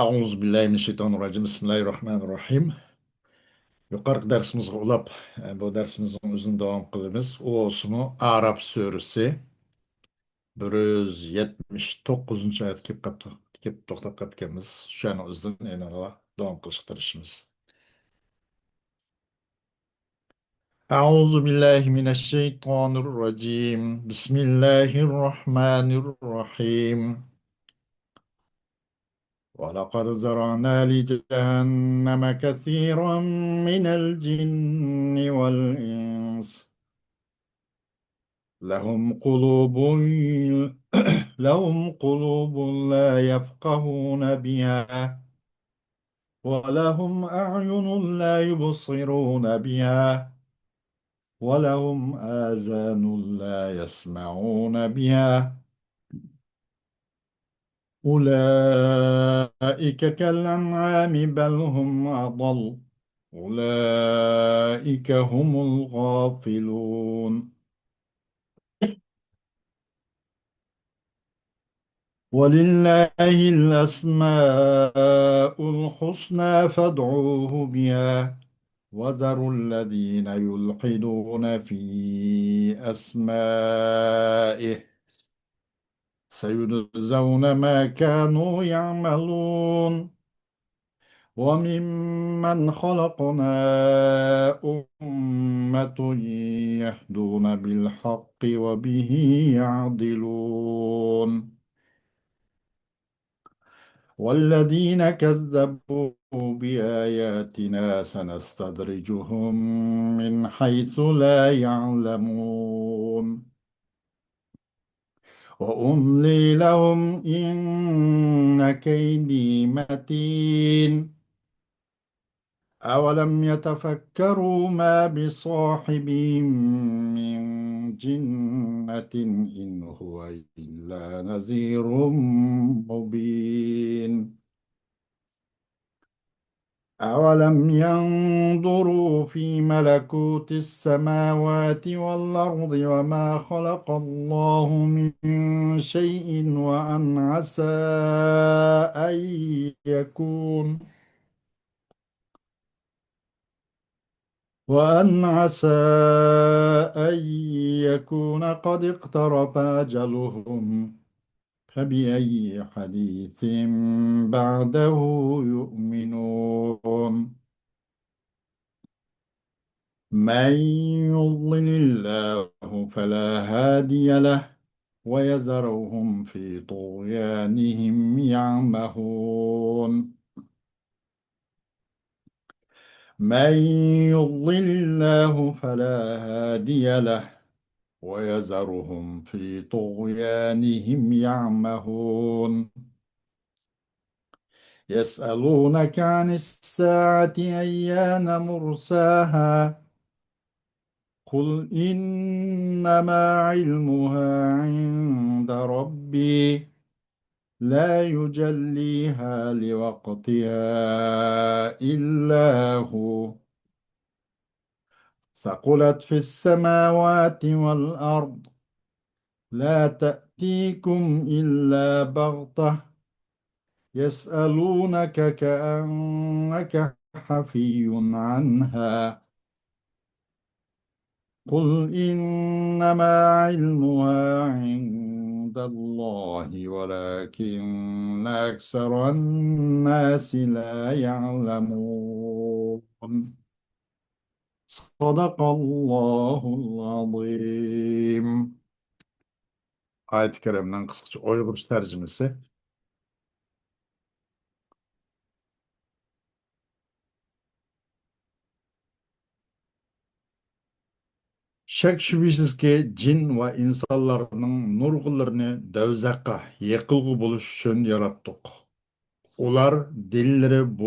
Euzubillahimineşşeytanirracim. Bismillahirrahmanirrahim. Yukarıki dersimizge ulap, bu dersimizin özünü devam kılımız. O olsunu Arap Suresi 179. ayet kip kaptı. Kip toxtab kapkemiz. Şu an özden enala devam kılıştırışımız. Euzubillahimineşşeytanirracim. Bismillahirrahmanirrahim. ولقد زرعنا لجهنم كثيرا من الجن والإنس لهم قلوب لهم قلوب لا يفقهون بها ولهم أعين لا يبصرون بها ولهم آذان لا يسمعون بها أولئك كالأنعام بل هم أضل أولئك هم الغافلون ولله الأسماء الحسنى فادعوه بها وذروا الذين يلحدون في أسمائه سيجزون ما كانوا يعملون وممن خلقنا أمة يهدون بالحق وبه يعدلون والذين كذبوا بآياتنا سنستدرجهم من حيث لا يعلمون وأملي لهم إن كيدي متين أولم يتفكروا ما بصاحبهم من جنة إن هو إلا نذير مبين أولم ينظروا في ملكوت السماوات والأرض وما خلق الله من شيء وأن عسى أن يكون قد اقترب أجلهم فبأي حديث بعده يؤمنون من يضلل الله فلا هادي له ويذرهم في طغيانهم يعمهون من يضلل الله فلا هادي له ويذرهم في طغيانهم يعمهون يسألونك عن الساعة أيان مرساها قل إنما علمها عند ربي لا يجليها لوقتها إلا هو ثقلت في السماوات والأرض لا تأتيكم إلا بغتة يسألونك كأنك حفي عنها قل إنما علمها عند الله ولكن أكثر الناس لا يعلمون صدق الله العظيم. Ayet-i Kerim'den kısaca Uygur tercümesi. Şek şübhesiz ki cin ve insanların nurgullarını devzakka, yekılgı buluş için yarattık. Ular dilleri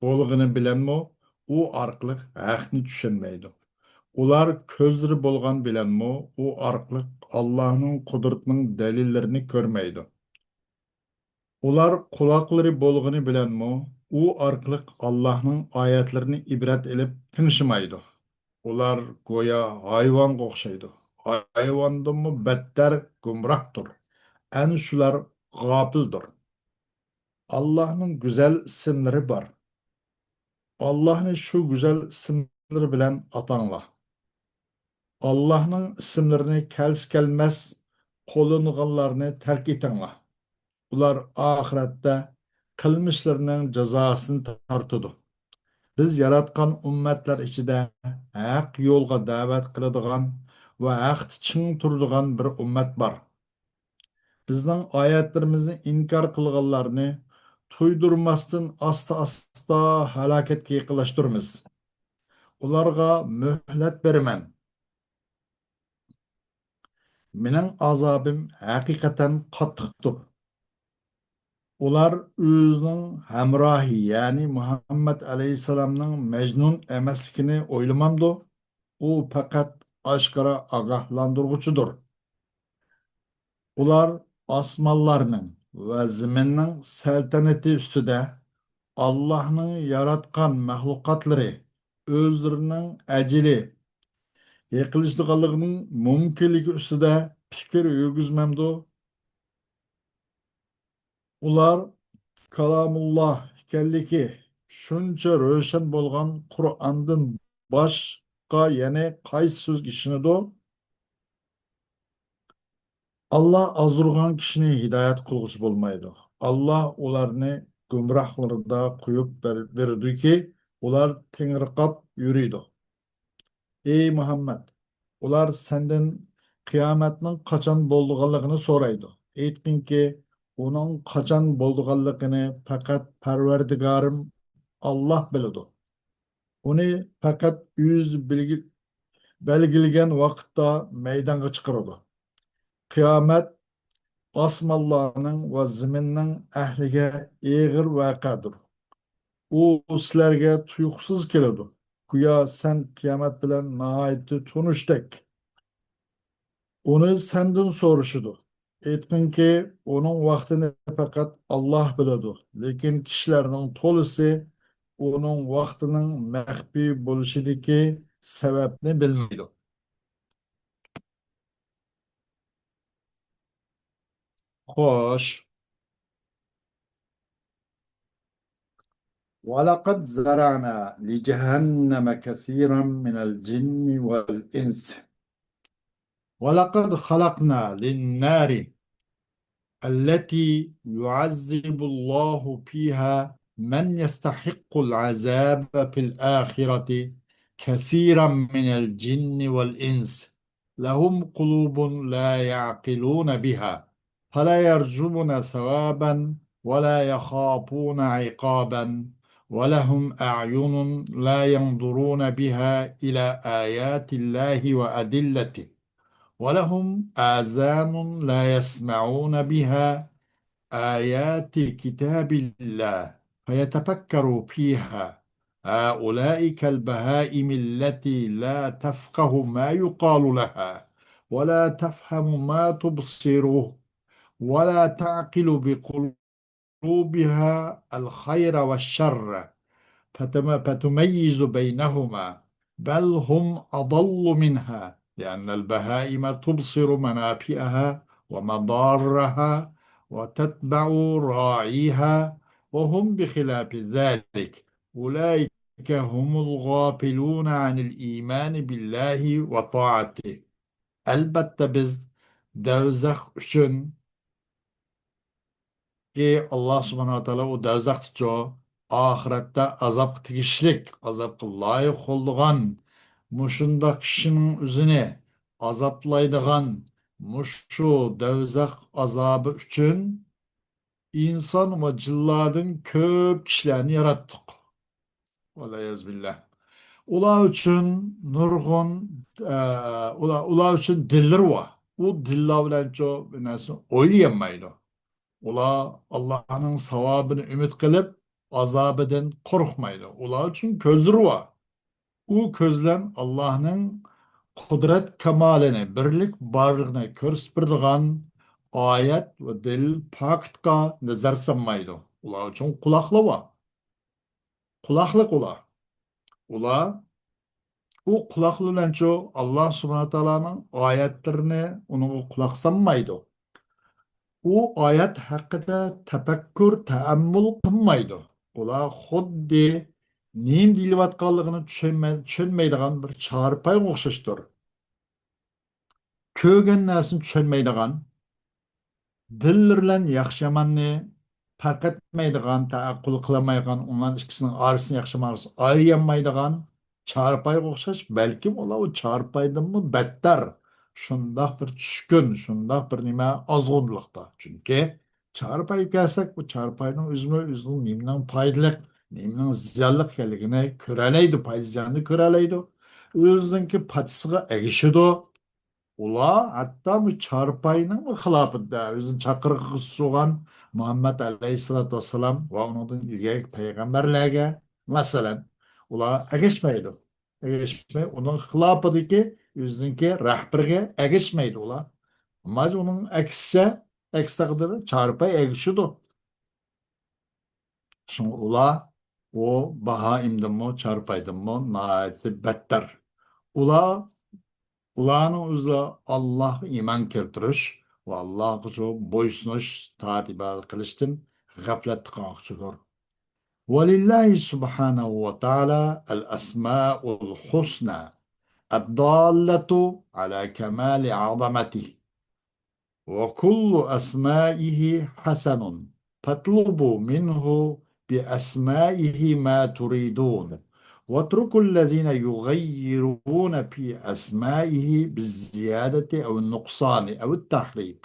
bolğını bilenmi, u arqılık haqni düşünmeydi. Ular közleri bolğan bilenmi, u arqılık Allah'ın kudretinin delillerini görmeydi. Ular kulakları bolğını bilenmi, u arqılık Allah'ın ayetlerini ibret edip tınşımaydı. Ular goya hayvan okşaydı. Hayvandan mı better gumrahtır. En şular gafildir. Allah'ın güzel isimleri var. Allah'ın şu güzel isimleri bilen atanla. Allah'ın isimlerini kels gelmez kolunğanlarını terk etenla. Ular ahirette kılmışlarının cezasını tartıdı. Biz yaratkan ümmetler içinde haq yolga davet kıladigan ve haq çın turdigan bir ümmet var. Bizning oyatlarimizni inkor qilganlarni to'ydirmasdan asta halokatga yaqinlashtiramiz. Ularga muhlat beraman. Mening azobim haqiqatan qattiqdir. Ular o'zining hamrohi, ya'ni Muhammad alayhisalomning majnun emasligini o'ylamamdi. U faqat oshkora ogohlantiruvchidir. Ular osmonlarning va zaminning saltanati ustida Allah'ın yaratkan mahlukatlari özlerinin acili yıkılışlıqalığının mümkünlüğü üstüde fikir yürgüzmemdi. Ular kalamullah ekanligi shuncha ro'shan bo'lgan Qur'ondan boshqa yana qaysi so'z ishinidu? Allah azurgan kishini hidoyat qilg'uchi bo'lmaydi. Allah ularni gumrohlarida qo'yib beradiki, ular tengriqab yuriydi. Ey Muhammed, ular senden kıyametinin kaçan bolduğanlığını soraydı. Eytkin ki, onun kaçan bolduğanlığını fakat Perverdigarım Allah biladi. Onu fakat belgilgen vakitte meydana çıkardı. Kıyamet osmonlarning ve zaminning ahliga eg'ir vaqadir. U sizlarga tuyuqsiz keladi. Go'yo sen qiyomat bilan nihoyatda tunishdek. Onu senden soruşudu. Aytqinki, onun vaqtini faqat Allah biladi. Lekin kishilarning to'lisi onun vaqtining maxfiy bo'lishidagi sababni bilmaydi. Xo'sh, وَلَقَدْ زَرَعْنَا لِجَهَنَّمَ كَثِيرًا مِنَ الْجِنِّ وَالْإِنسِ وَلَقَدْ خَلَقْنَا لِلنَّارِ التي يعذب الله فيها من يستحق العذاب في الآخرة كثيرا من الجن والإنس لهم قلوب لا يعقلون بها فلا يرجون ثوابا ولا يخافون عقابا ولهم أعين لا ينظرون بها إلى آيات الله وأدلته ولهم آذان لا يسمعون بها آيات كتاب الله فيتفكروا فيها هؤلاء كالبهائم التي لا تفقه ما يقال لها ولا تفهم ما تبصره ولا تعقل بقلوبها الخير والشر فتميز بينهما بل هم أضل منها لأن البهائم تبصر منافعها ومضارها وتتبع راعيها وهم بخلاف ذلك أولئك هم الغافلون عن الإيمان بالله وطاعته البته biz دوزخ üçün ki Allah subhanahu wa ta'ala o do'zaxchi oxiratda azob tegishlik azobga loyiq bo'lgan mushundoq kishining o'zini azoblaydigan mushu do'zax azobi uchun inson va jinlardan ko'p kishilarni yaratdik. Vallayazbillah. Ular uchun nurg'un ular uchun dillar var. U dillar bilan bir narsani o'ylayolmaydi. Ular Allah'ın savabını ümit kılıp azabından korkmaydı. Ular için közleri var. O közlen Allah'ın kudret kemalini, birlik barlığını körüspürdiğen ayet ve delil pakitka nazar sanmaydı. Ular için kulaklı var. Kulaklık ular. Ular o kulaklılanço Allah subhanahu wa ta'ala'nın ayetlerini onu kulak sanmaydı. u oyat haqida tafakkur, taammul qilmaydi. Ular xuddi nim deyilayotganligini tushunmaydigan bir charpayga o'xshashdir. Ko'rgan narsani tushunmaydigan, dil bilan yaxshi yomonny farq etmaydigan, taaqqul qilolmaydigan, onların ikkisining orasini yaxshi yomonni ayırolmaydigan çarpayga o'xshash, balkim ular u çarpaydanmi battar shundoq bir tushkun, shundoq bir nima ozg'unlikda. Chunki çarpayga kelsak, bu çarpayning o'zining nimaning foydali, nimaning ziyonli ekanligini ko'ralaydi, foyda ziyonni ko'ralaydi. O'zininki patisiga egishidi. Ula hatta bu çarpayının mı xilafında özün çakırıqı suğan Muhammed Aleyhisselatü Vesselam ve onun ilgili peygamberlerge mesela ula egeçmeydi. Egeçmeydi. Onun xilafındaki özünki rehberge egeçmeydi ula. Ama onun eksi takdirde çarpay egişidi. Şimdi ula o baha imdi mi çarpaydı mı naati better. Ula Ularning o'zida Allohga iymon keltirish va Allohga shu bo'ysunish, toat-ibodat qilishdan g'aflatda qolmoqchidir. Valillahi subhanahu va taala al-asmaul husna ad-dallatu ala kamali azamatihi. وكل أسمائه حسن فاطلبوا منه بأسمائه ما تريدون واتركوا الذين يغيرون في أسمائه بالزيادة أو النقصان أو التحريف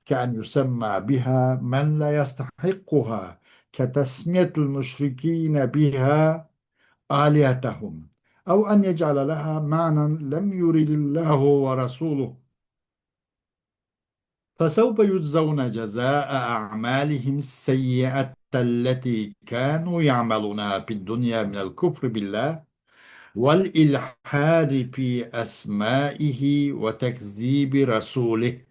كأن يسمى بها من لا يستحقها كتسمية المشركين بها آلهتهم أو أن يجعل لها معنى لم يرد الله ورسوله فسوف يجزون جزاء أعمالهم السيئة التي كانوا يعملونها في الدنيا من الكفر بالله والإلحاد في أسمائه وتكذيب رسوله.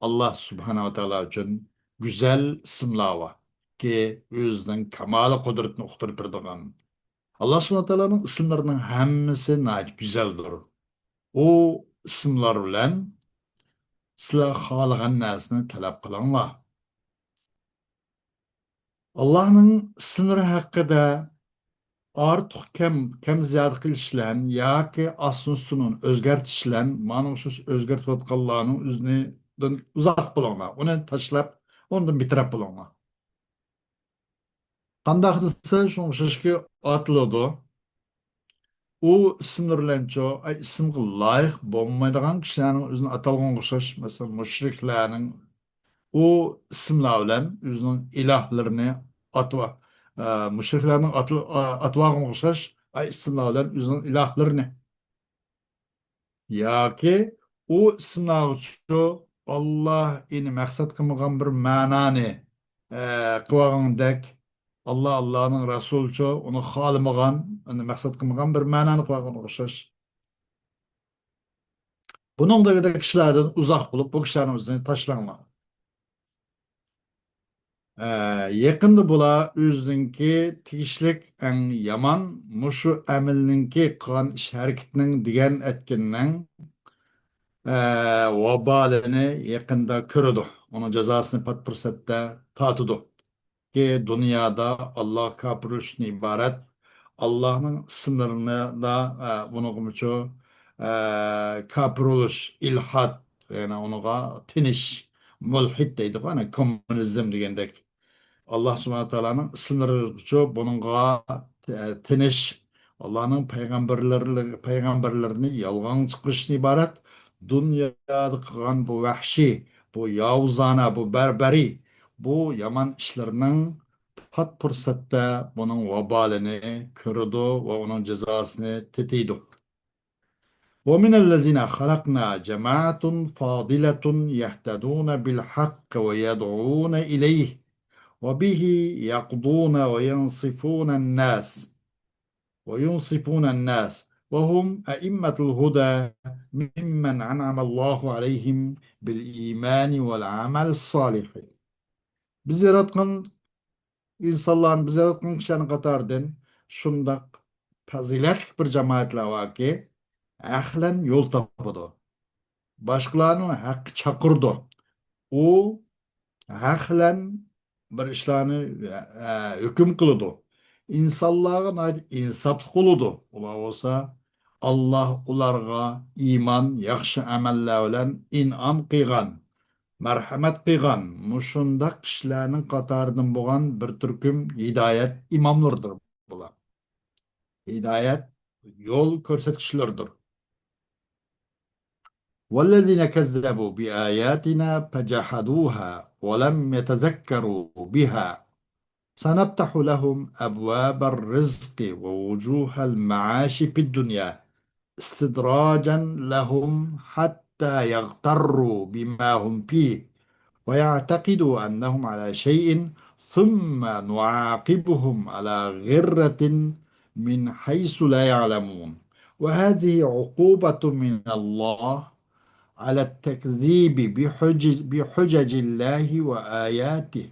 Allah Subhanahu wa Taala için güzel isimler var ki özünün kamalı kudretini uqtirib berdigan. Allah Subhanahu wa Taala'nın isimlerinin hemmesi nayt güzeldir. O isimler bilen sizlar xohlagan narsani talab qilinglar. Allohning ismlari haqida ortiq kam ziyoda qilishlan yoki asosini o'zgartishlan mana shu o'zgartayotganlarning o'zidan uzoq bo'linglar. Uni tashlab, undan bitirib bo'linglar. Qanday desa, shu o'xshashki otiladi. U ismlarlancho, ay ismga loyiq bo'lmaydigan kishilarning o'zini atalganga o'xshash, masalan, mushriklarning o isimler bilen özünün ilahlarını atva, müşriklerin atvağına okşaş, ay isimler bilen özünün ilahlarını. Ya ki o isimler uçu Allah ini maksat kılmagan bir manani kıvağındaki Allah'ın Resulü onu halamagan, onu maksat kılmagan bir manani kıvağına okşaş. Bunun da kişilerden uzak bulup bu kişilerin özünü taşlanma. Yaqinda bular o'zininki tegishlik eng yomon mushu amilninki qilgan ish harakatining degan aytganning vabolini yaqinda ko'radi. Uning jazosini pat fursatda tortadi. Ki dunyoda Alloh kapirishni iborat Allohning ismlarini da buningcha kafir bo'lish, ilhad, ya'ni unuga tinish, mulhid deydi, ana kommunizm degandek. Allah subhanahu wa ta'ala'nın sınırı bununla tiniş Allah'ın peygamberlerini yalgan çıkışını ibaret dünyada kılan bu vahşi, bu yavuzana, bu berberi, bu yaman işlerinin pat fırsatta bunun vabalini körüdü ve onun cezasını tetiydi. ومن الذين خلقنا جماعة فاضلة يهتدون بالحق ويدعون إليه وبه يقضون وينصفون الناس وهم أئمة الهدى ممن أنعم الله عليهم بالإيمان والعمل الصالح. Biz yaratkan insanların, biz yaratkan kişinin katardan şundak fazilet bir cemaatler var ki ahlen yol tapıdı. Başkalarının hakkı çakırdı. O Haqlan bir işlarni hukm qiladi. İnsanlarga insaflı qiladi. Ular olsa Allah ularga iymon, yaxshi amallar bilan in'om qilgan, marhamat qilgan. Mushundaq kishilarning qatoridan bo'lgan bir turkum hidoyat imomlardir bular. Hidoyat yo'l ko'rsatkichlardir. والذين كذبوا بآياتنا فجحدوها ولم يتذكروا بها سنفتح لهم أبواب الرزق ووجوه المعاش في الدنيا استدراجا لهم حتى يغتروا بما هم فيه ويعتقدوا أنهم على شيء ثم نعاقبهم على غرة من حيث لا يعلمون وهذه عقوبة من الله على التكذيب بحجج الله وآياته.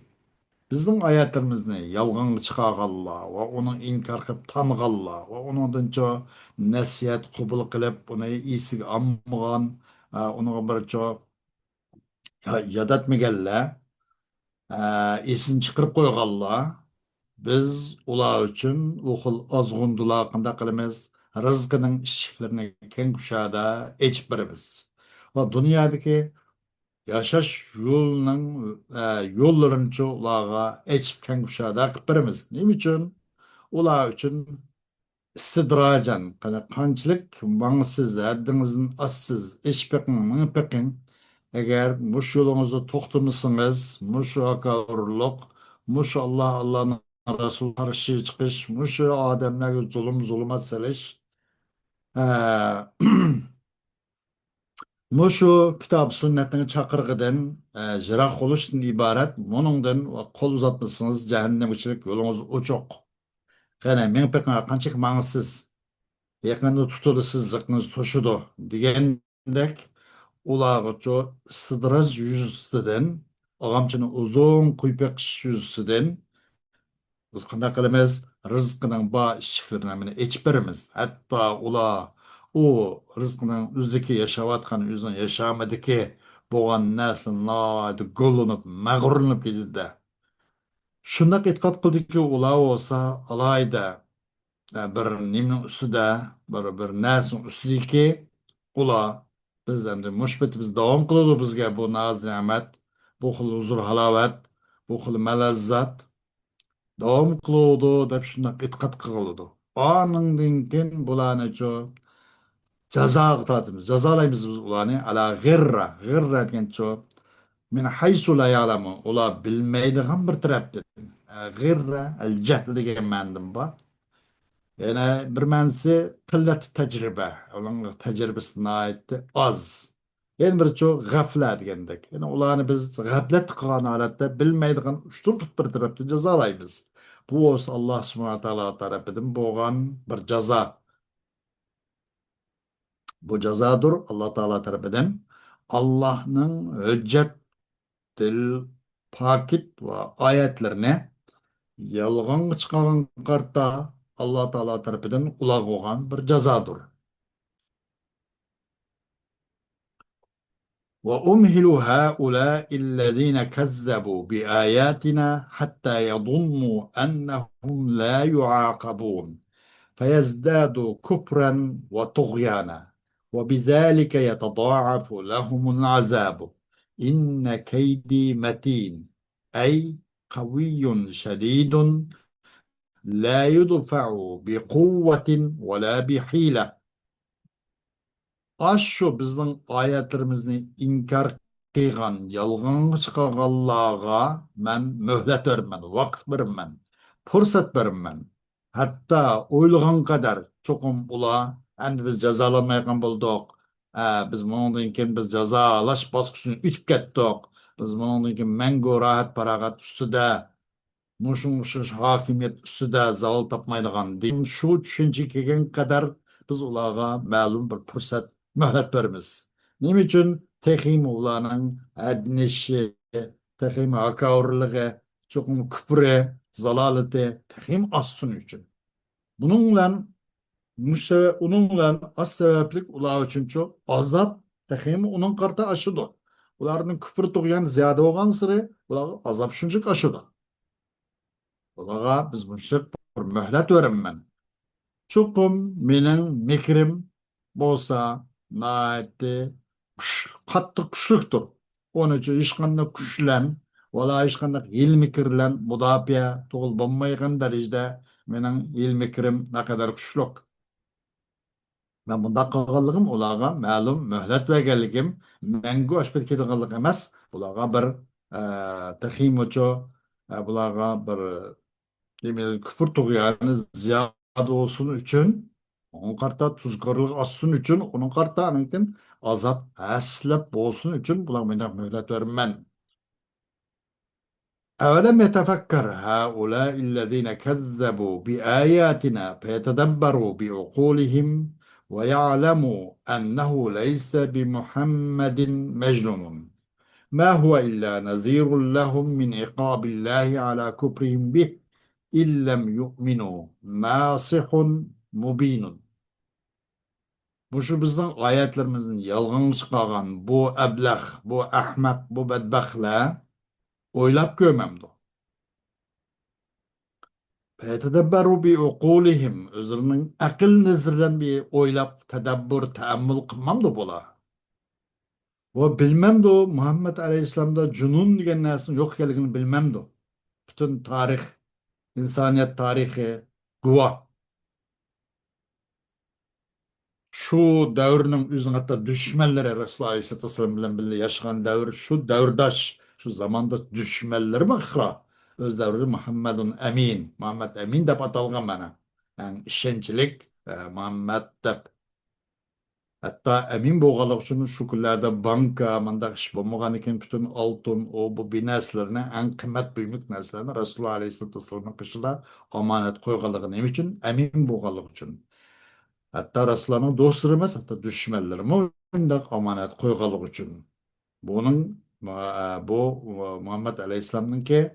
Bizning oyatlarimizni yolg'onga chiqarganlar va uni inkor qilib tanig'anlar va uningdan cho nasihat qabul qilib uni esiga olmagan, uniga bir cho yadatmaganlar, esini chiqarib qo'yganlar. Biz ular uchun u xil ozg'undular qanday qilamiz? Rizqining eshiklarini keng kushada ochib beramiz. Va dunyodagi yashash yo'lining yo'llarini ularga ochib keng kushada qilib beramiz. Nima uchun? Ular uchun istidrajan qanchalik mangsiz, haddingizdan ossiz, ish beqing, ming beqing. Agar mush yo'lingizni to'xtamasangiz, mush haqoratlik, mush Allohning Rasul qarshi chiqish, mush odamlarga zulmat silish, mushu kitob sunnatning chaqirig'idan jiroq bo'lishdan iborat. Buningdan qo'l uzatmasangiz jahannamchilik yo'lingiz ochiq. Qani men qanchalik mangsiz, yaqinda tutulisizlikni to'shidi degandek ularga sidraj yuzasidan, og'amchini uzun quypeqish yuzasidan biz qanday qilamiz? Rizqining bor eshiklarini ochib beramiz. Hatto ular u rizqining o'zidagi yashayotgan o'zini yashamadiki bo'lgan narsani go'llanib, mag'rurlanib ketadi. Shunday e'tiqod qildiki, ular bo'lsa alayda bir nimning ustida, bir narsaning ustidagi ular biz endi mushbetimiz davom qiladi bizga bu noz ne'mat, bu xil huzur halovat, bu xil malazzat davom qiladi deb shunday e'tiqod qiladi. Onundan keyin bularni jazoga tortamiz, jazolaymiz biz ularni ala g'irra, g'irra degancha min haysu la ya'lamun, ular bilmaydigan bir tarafdan. G'irra al jahl degan ma'noda bor. Yani bir manisi qillat tecrübe. Onun tecrübesi nayeti az. Yani bir çok gaflet degandek. Yani ularni biz gaflet qilgan holatda bilmaydigan ushtur tut bir tarafda jazolaymiz. Bu olsa Allah subhanahu taala tarafidan bo'lgan bir jazo. Bu jazodur Allah taala tarafidan. Allah'ның hüccet, dil, pakit ve ayetlerini yolg'onga chiqargan qarta Alloh taolo tarafidan ularga bo'lgan bir jazodir. وأمهل هؤلاء الذين كذبوا بآياتنا حتى يظنوا أنهم لا يعاقبون فيزدادوا كفرا وطغيانا وبذلك يتضاعف لهم العذاب إن كيدي متين أي قوي شديد لا يدفع بقوة ولا بحيلة. Aşşu bizning oyatlarimizni inkor qilgan, yolg'onga chiqarganlarga men muhlat beraman, vaqt beraman, fursat beraman. Hatto o'ylagan qadar cho'qim ular endi biz jazolanmayotgan bo'ldik. Biz bundan keyin biz jazolash bosqichini o'tib ketdik. Biz bundan keyin mangu rohat farog'at ustida mushu hokimiyat ustida zavol topmaydigan din shu tushuncha kelgan qadar biz ularga ma'lum bir fursat muhlat beramiz. Nima uchun? Texim ularning adnishi, texim hakavrligi, cho'qim kupri, zalolati texim ossin uchun. Buning bilan uning bilan as sabablik ular uchun azob texim uning qarta ashidi. Ularning kufr tug'yani ziyoda bo'lgan sari ularga azob shunchalik oshadi. Ularga biz bunchalik bir muhlat beraman. Chuqum mening mekrim bo'lsa, naati qattiq kuchlidir. Onun uchun hech qanday kuchlan wala hech qanday hil mikrlan mudofaa tug'il bo'lmaydigan darajada mening hil mikrim naqadar kuchli. Ben bunda qilganligim ularga ma'lum muhlat berganligim mangu oshib ketganlik emas. Ularga bir taximocho, bularga bir demek küfür tuğyanı ziyade olsun için onun karta tuzgarlık assın için onun karta anınkın azap haslep olsun için bulan bana mühlet vermen. أولم يتفكر هؤلاء الذين كذبوا بآياتنا فيتدبروا بعقولهم ويعلموا أنه ليس بمحمد مجنون ما هو إلا نذير لهم من عقاب الله على كفرهم به إن لم يؤمنوا ناصح مبين. Bu şu bizden ayetlerimizin yalgın çıkaran bu ebleh, bu ahmak, bu bedbahtle oylap görmemdi. Fetedebberu bi uqulihim özlerinin akıl nezirlen bir oylap tedebbür, teammül kılmamdı bola. O bilmemdi Muhammed Aleyhisselam'da cunun degen nesinin yok geligini bilmemdi. Bütün tarih, insaniyet tarihi guva. Şu davrning o'zing hatta düşmanlari Rasululloh Aleyhisselatü Vesselam bilan birga yaşagan davr, şu davrdaş, şu zamanda düşmanlari mıhra. Öz davri Muhammedun Emin, Muhammed Emin deb atalgan mana. Yani ishonchlik Muhammed deb. Hatta emin bo'lganlik uchun shu kunlarda banka, mandaq ish bo'lmagan ekan, butun oltin, o bu binaslarni, eng qimmat buyumlik narsalarni Rasululloh Aleyhisselatü Vesselam'ın qishida omonat qo'yganligi nima uchun? Emin bo'lganlik uchun. Hatta Rasulullah'ın dostları emas, hatta düşmanları undaq omonat qo'yganlik uchun. Bunun bu Muhammed Aleyhisselam'ınki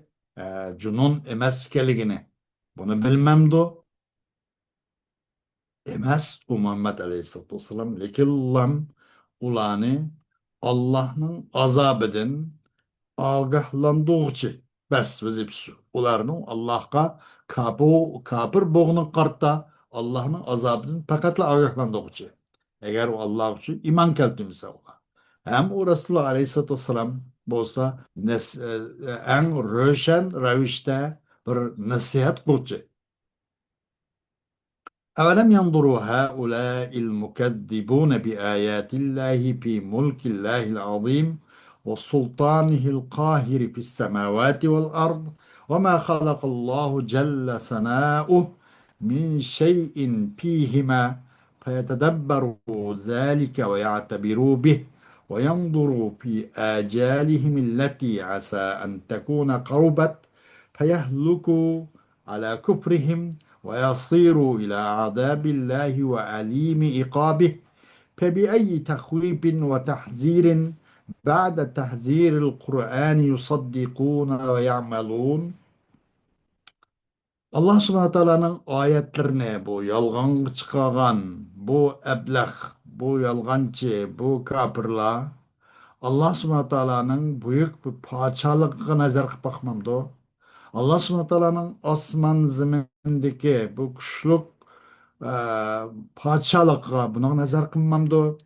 junun emas ekanligini buni bilmamdi. Emas u Muhammed Aleyhisselatü Vesselam, lekin ularni Allah'ın azabidan agahlandırıcı bas vazifesi şu. Ularning Allohga kafir bo'g'ini qarta Allohning azobidan faqatla agahlandırıcı. Eğer o Allah uchun iman keltirmasa ular. Hem o Resulullah Aleyhisselatü Vesselam bo'lsa en ro'shan ravishda bir nasihat qiluvchi. أولم ينظروا هؤلاء المكذبون بآيات الله في ملك الله العظيم وسلطانه القاهر في السماوات والأرض وما خلق الله جل ثناؤه من شيء فيهما فيتدبروا ذلك ويعتبروا به وينظروا في آجالهم التي عسى أن تكون قربت فيهلكوا على كفرهم ويصيروا إلى عذاب الله وأليم عقابه فبأي تخويف وتحذير بعد تحذير القرآن يصدقون ويعملون. Allah subhanahu Taala'nın ayetlerine bu yalgan çıkaran, bu ebleh, bu yalgancı, bu kapırla Allah subhanahu Taala'nın büyük bir paçalıkına nazar kılıp bakmamdı. Allah subhanahu Taala'nın asman zemindeki bu kuşluk paçalıkına buna nazar kılmamdı.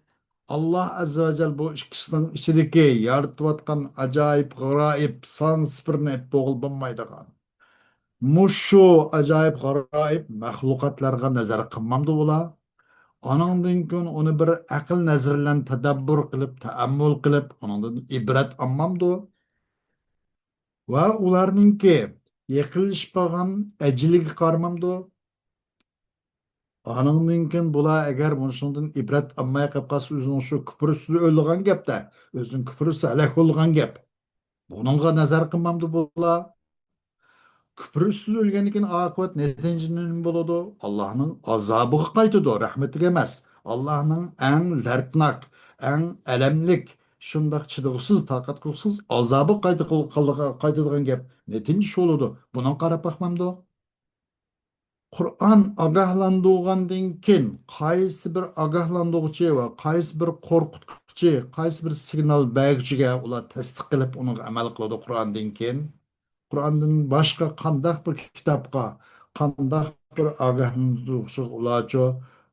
Allah azze ve celle bu ikisinin içindeki yaratıvatkan acayip, garayip, sansıpırını hep boğulbanmaydıgan. Muşu acayip, garayip mahlukatlarga nazar kılmamdı ola. Onundan keyin onu bir akıl nazarlan tadabbur kılıp, taammül kılıp, onundan ibret almamdı. Ve ularninki yıkılışpagan eciliga qarmamdı. Anından keyin bular eğer bundan ibret almay qolib qolsa o'zining shu kufr ustida o'lgan gapda, o'zining kufr ustida halak bo'lgan gap. Buningga nazar qilmamdi bular. Kufr ustida o'lgandan keyin oqibat natijasi nima bo'ladi? Allohning azobiga qaytadi, rahmatiga emas. Allohning eng dardnak, eng alamlik, shundoq chidag'siz, taqatqisiz azobi qaytadigan gap. Natijasi shu bo'ladi. Buni qarab baxmamdi. Kur'an agahlandığından keyin qaysi bir agahlandırıcı ve qaysi bir korkutkuchi o'qituvchi, qaysi bir signal beruvchiga ular tasdiq qilib, uni amal qiladi Qur'ondan keyin. Qur'ondan boshqa qandaq bir kitobga, qandaq bir ogohlantiruvchi ularcha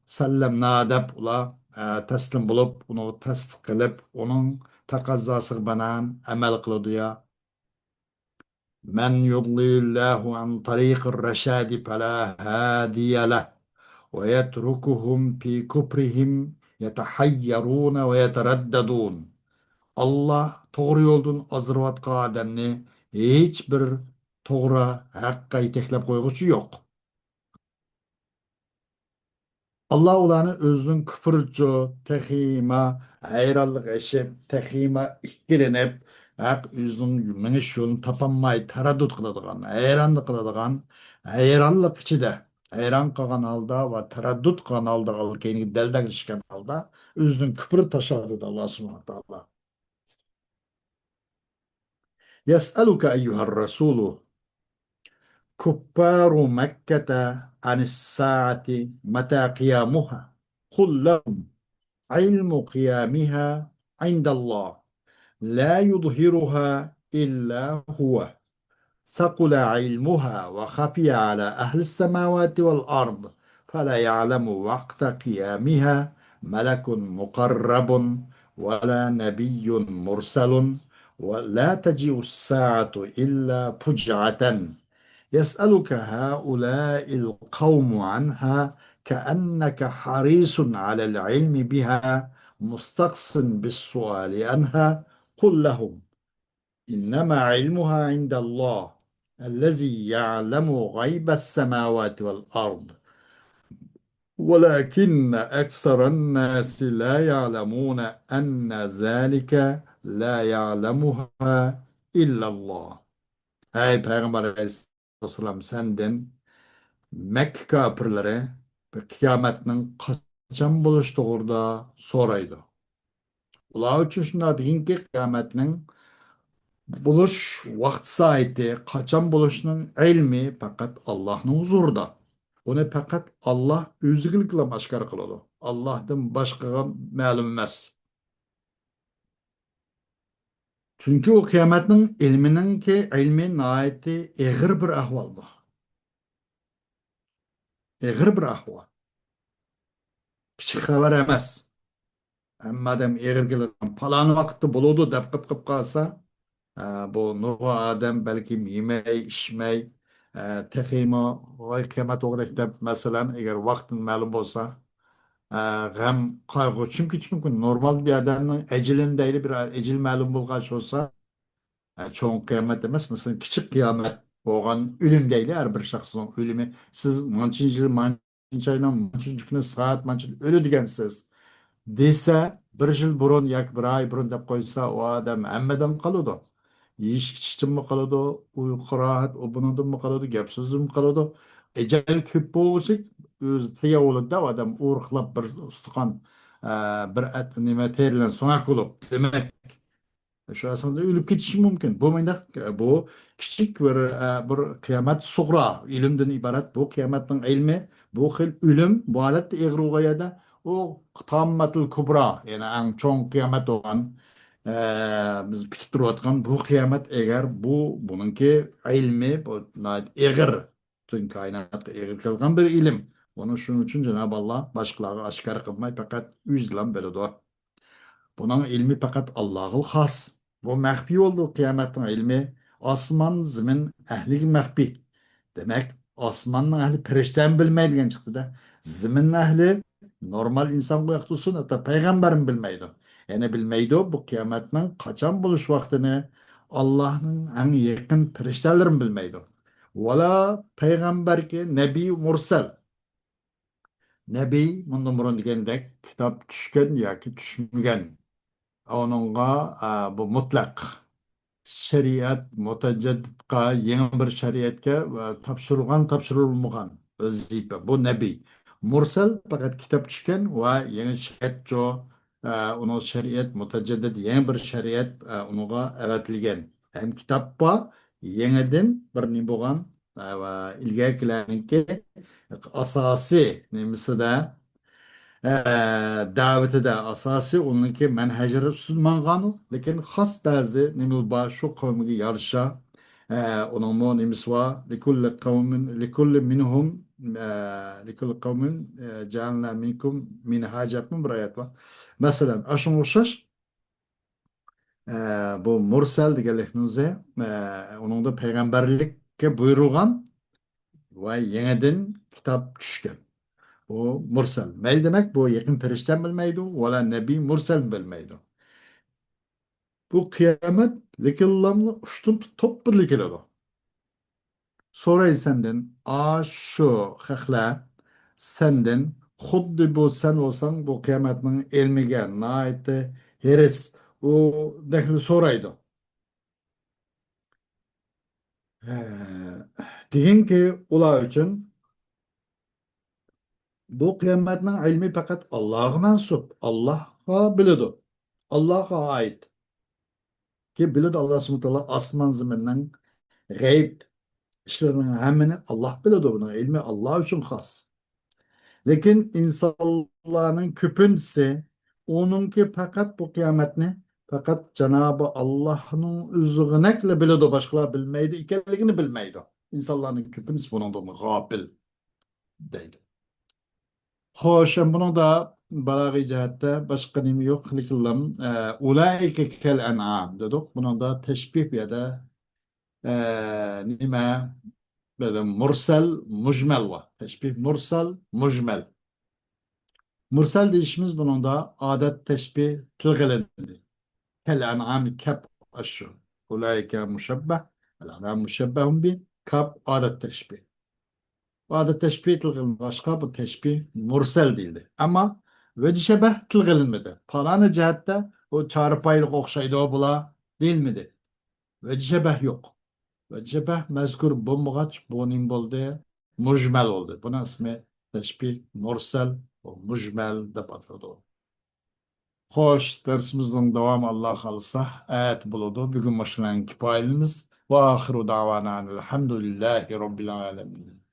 sallamna deb ular taslim bo'lib, uni tasdiq qilib, uning taqozosi bilan amal qiladi ya. من يضلل الله عن طريق الرشاد فلا هادي له ويتركهم في كفرهم يتحيرون ويترددون. Allah doğru yoldan azdırıvatqa adamni hiç bir doğru haqqa yeteklep koyguçu yok. Allah ularni o'zining kufrcho, texima, hayronlik ishib, texima ikkilenib, haq o'zining minish yo'lini topolmay taraddud qiladigan, hayronlik qiladigan, hayronlik ichida, hayron qolgan holda va taraddud qilgan holda, keyin daldalishgan holda o'zining kufr tashadi Alloh subhanahu va taolo. Yas'aluka ayyuhar rasulu كفار مكة عن الساعة متى قيامها قل لهم علم قيامها عند الله لا يظهرها إلا هو ثقل علمها وخفي على أهل السماوات والأرض فلا يعلم وقت قيامها ملك مقرب ولا نبي مرسل ولا تجيء الساعة إلا فجعة يسألك هؤلاء القوم عنها كأنك حريص على العلم بها مستقص بالسؤال عنها قل لهم إنما علمها عند الله الذي يعلم غيب السماوات والأرض ولكن أكثر الناس لا يعلمون أن ذلك لا يعلمها إلا الله. Ey Peygamber Aleyhisselam senden Mekke kafirleri ve kıyametinin kaçan buluş doğurda soraydı. Ular için şuna deyin ki kıyametinin buluş vakt saati, kaçan buluşunun ilmi fakat Allah'ın huzurunda. Onu fakat Allah özgürlükle başkar kıladı. Allah'tan başka ma'lum emas. Çünkü o kıyametin ilminin ki ilmi naiti eğir bir ahvalda. Eğir bir ahval. Kiçik haber emas. Madem eğer gelin falan vakti buludu dep kıp kalsa bu Nuh Adem belki yemey, içmey tekima vay kıyamet olarak dep mesela eğer vaktin malum olsa gam kaygı çünkü normal bir adamın ecilindeyli bir ecil malum bulgaç olsa çoğun kıyamet demez mesela küçük kıyamet oğan ölüm değil her bir şahsın ölümü siz mançıncı yıl mançıncı ayla mançıncı günü saat mançıncı ölü digensiz desa bir yil burun yoki bir oy burun deb qo'ysa u odam hammadan qoladi yeyish ichishdanmi qoladi uyqu rohat u bunidanmi qoladi gap so'zdan qoladi ajal ko'p bo'lsa o'zi tayyorlada odam o'rqlab bir ustixon bir nima terilan so'ngak bo'lib demak şu aslında ölüp gitişi mümkün. Bu mıydı? Bu küçük bir kıyamet suğra ilimden ibaret. Bu kıyametin ilmi, bu hil ölüm, bu alet eğruğaya da o tammatul kubra yani en çoğun kıyamet olan biz kütüp duruyatkan bu kıyamet eğer bununki ilmi bu eğir tüm kainat eğir kılgan bir ilim. Onu şunun için Cenab-ı Allah başkaları aşikar kılmayı fakat yüzlen böyle doğa. Bunun ilmi fakat Allah'ıl has. Bu mehbi oldu kıyametin ilmi. Osman zimin ehli mehbi. Demek osmanın ehli perişten bilmeydiğin çıktı da. Zimin ehli normal insan kuyaktusun hatta peygamberin bilmeydi. Yani bilmeydi bu kıyametin kaçan buluş vaktini Allah'ın en yakın periştelerin bilmeydi. Valla peygamber ki nebi mursel. Nebi bundan burun degендek kitap düşken ya ki düşmügen. Onunla bu mutlak şeriat mutacadditqa yeni bir şeriatga topshirilgan topshirilmagan vazifa bu nabiy mursal faqat kitap tushgan va yangi shariatcho uni shariat mutajaddid yangi bir shariat unga avatilgan ham kitobda yangidan bir nima bo'lgan va ilgarigilarniki asosiy nimasida daveti de asası onunki menhecere sunmanğanı lekin has bazı nimel ba şu kavmi yarışa onun mu nimis va likulli kavmin likulli minhum likulli kavmin cealna minkum minhacakum bir ayet var. Mesela aşın uğraş bu mursal deganlikimizni onun da peygamberlikке buyurulgan ve yeniden kitap düşken. Bu mursal. Ne demek? Bu yakın perişten bilmeydi. Vela nebi mursal bilmeydi. Bu kıyamet likillamlı uçtun top bir likiladi. Sorayı senden şu hakla senden xuddi bu sen olsan bu kıyametinin ilmiga naiti heres o dehli soraydı. Deyin ki ular için bu kıyametinin ilmi fakat Allah'a mensup. Allah'a biladi. Allah'a ait. Ki biladi Allah subhanahu wa ta'ala asman zeminden gayb işlerinin hemini Allah biladi bunu. İlmi Allah için has. Lekin insanların küpüntüsü onunki fakat bu kıyametini fakat Cenab-ı Allah'ın üzüğünekle biladi. Başkalar bilmeydi. İkenligini bilmeydi. İnsanların küpüntüsü bunun da gafil deydi. Xo'sh, buni da balag'iy jihatda boshqa nima yo'q qilib ulaika kal an'am dedik. Buni da tashbih bu yerda nima böyle mursal mujmal va tashbih mursal mujmal. Mursal deyishimiz bunun da odat tashbih tilg'ilindi. Kal an'am kap ashu. Ulaika mushabbah al an'am mushabbahun bi kap odat tashbih. Vada teşbih tilg'ilin başka bu teşbih mursal değildi. Ama vecişebeh tilg'ilinmedi. Palanı cihette o çarpaylık okşaydı o bula değil miydi? Vecişebeh yok. Vecişebeh mezkur bulmuğaç bonim boldu. Mujmel oldu. Buna ismi teşbih mursal o mujmel de patladı. Hoş dersimizin devamı Allah kalırsa ayet buludu. Bugün başlayan kifayelimiz ve ahiru davanan elhamdülillahi rabbil alemin.